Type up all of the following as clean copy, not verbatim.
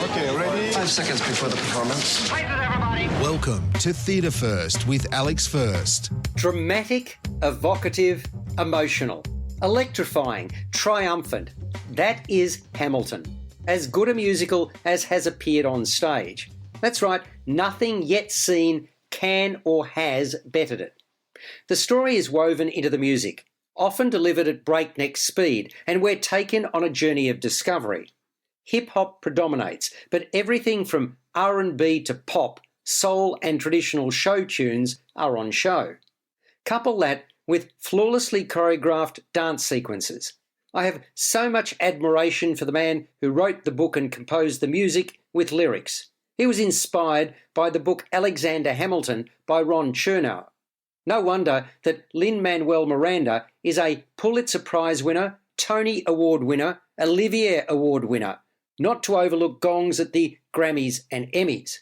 Okay, ready? 5 seconds before the performance. Places, everybody. Welcome to Theatre First with Alex First. Dramatic, evocative, emotional, electrifying, triumphant. That is Hamilton. As good a musical as has appeared on stage. That's right, nothing yet seen can or has bettered it. The story is woven into the music, often delivered at breakneck speed, and we're taken on a journey of discovery. Hip-hop predominates, but everything from R&B to pop, soul and traditional show tunes are on show. Couple that with flawlessly choreographed dance sequences. I have so much admiration for the man who wrote the book and composed the music with lyrics. He was inspired by the book Alexander Hamilton by Ron Chernow. No wonder that Lin-Manuel Miranda is a Pulitzer Prize winner, Tony Award winner, Olivier Award winner, not to overlook gongs at the Grammys and Emmys.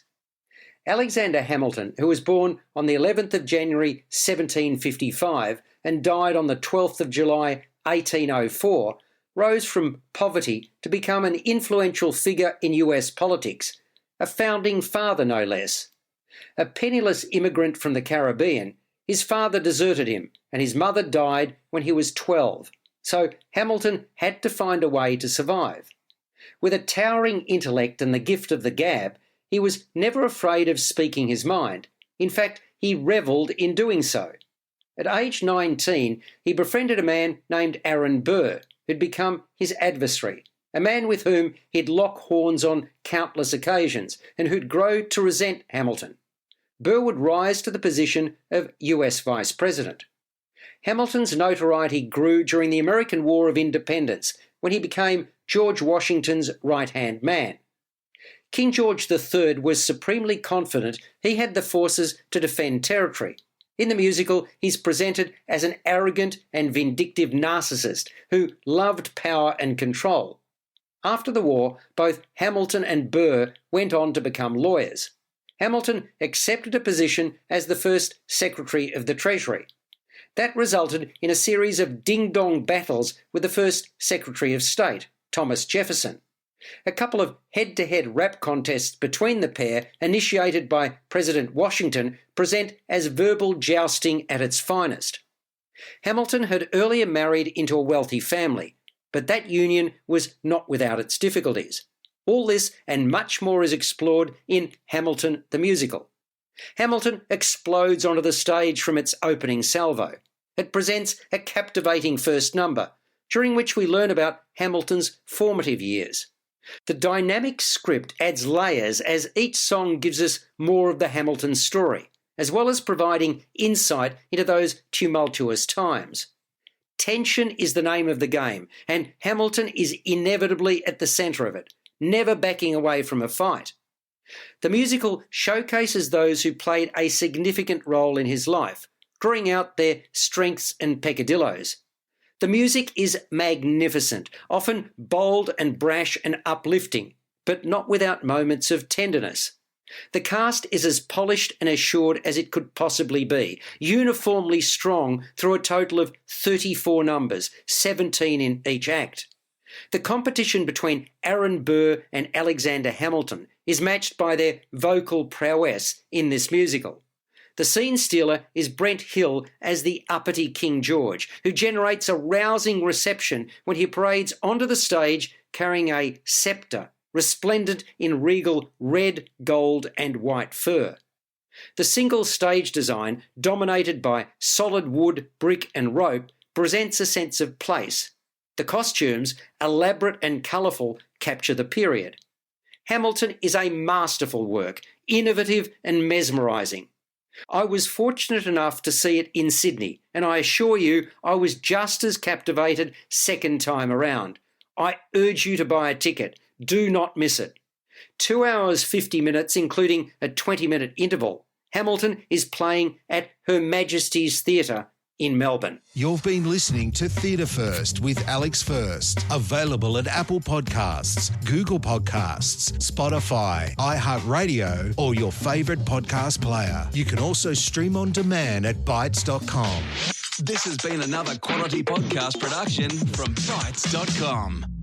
Alexander Hamilton, who was born on the 11th of January 1755 and died on the 12th of July 1804, rose from poverty to become an influential figure in US politics, a founding father no less. A penniless immigrant from the Caribbean, his father deserted him and his mother died when he was 12, so Hamilton had to find a way to survive. With a towering intellect and the gift of the gab, he was never afraid of speaking his mind. In fact, he revelled in doing so. At age 19, he befriended a man named Aaron Burr, who'd become his adversary, a man with whom he'd lock horns on countless occasions and who'd grow to resent Hamilton. Burr would rise to the position of US Vice President. Hamilton's notoriety grew during the American War of Independence, when he became George Washington's right-hand man. King George III was supremely confident he had the forces to defend territory. In the musical, he's presented as an arrogant and vindictive narcissist who loved power and control. After the war, both Hamilton and Burr went on to become lawyers. Hamilton accepted a position as the first Secretary of the Treasury. That resulted in a series of ding-dong battles with the first Secretary of State, Thomas Jefferson. A couple of head-to-head rap contests between the pair, initiated by President Washington, present as verbal jousting at its finest. Hamilton had earlier married into a wealthy family, but that union was not without its difficulties. All this and much more is explored in Hamilton the Musical. Hamilton explodes onto the stage from its opening salvo. It presents a captivating first number, during which we learn about Hamilton's formative years. The dynamic script adds layers as each song gives us more of the Hamilton story, as well as providing insight into those tumultuous times. Tension is the name of the game, and Hamilton is inevitably at the centre of it, never backing away from a fight. The musical showcases those who played a significant role in his life, drawing out their strengths and peccadillos. The music is magnificent, often bold and brash and uplifting, but not without moments of tenderness. The cast is as polished and assured as it could possibly be, uniformly strong through a total of 34 numbers, 17 in each act. The competition between Aaron Burr and Alexander Hamilton is matched by their vocal prowess in this musical. The scene stealer is Brent Hill as the uppity King George, who generates a rousing reception when he parades onto the stage carrying a sceptre, resplendent in regal red, gold and white fur. The single stage design, dominated by solid wood, brick and rope, presents a sense of place. The costumes, elaborate and colourful, capture the period. Hamilton is a masterful work, innovative and mesmerising. I was fortunate enough to see it in Sydney, and I assure you I was just as captivated second time around. I urge you to buy a ticket. Do not miss it. 2 hours 50 minutes, including a 20-minute interval. Hamilton is playing at Her Majesty's Theatre in Melbourne. You've been listening to Theatre First with Alex First. Available at Apple Podcasts, Google Podcasts, Spotify, iHeartRadio, or your favourite podcast player. You can also stream on demand at Bytes.com. This has been another quality podcast production from Bytes.com.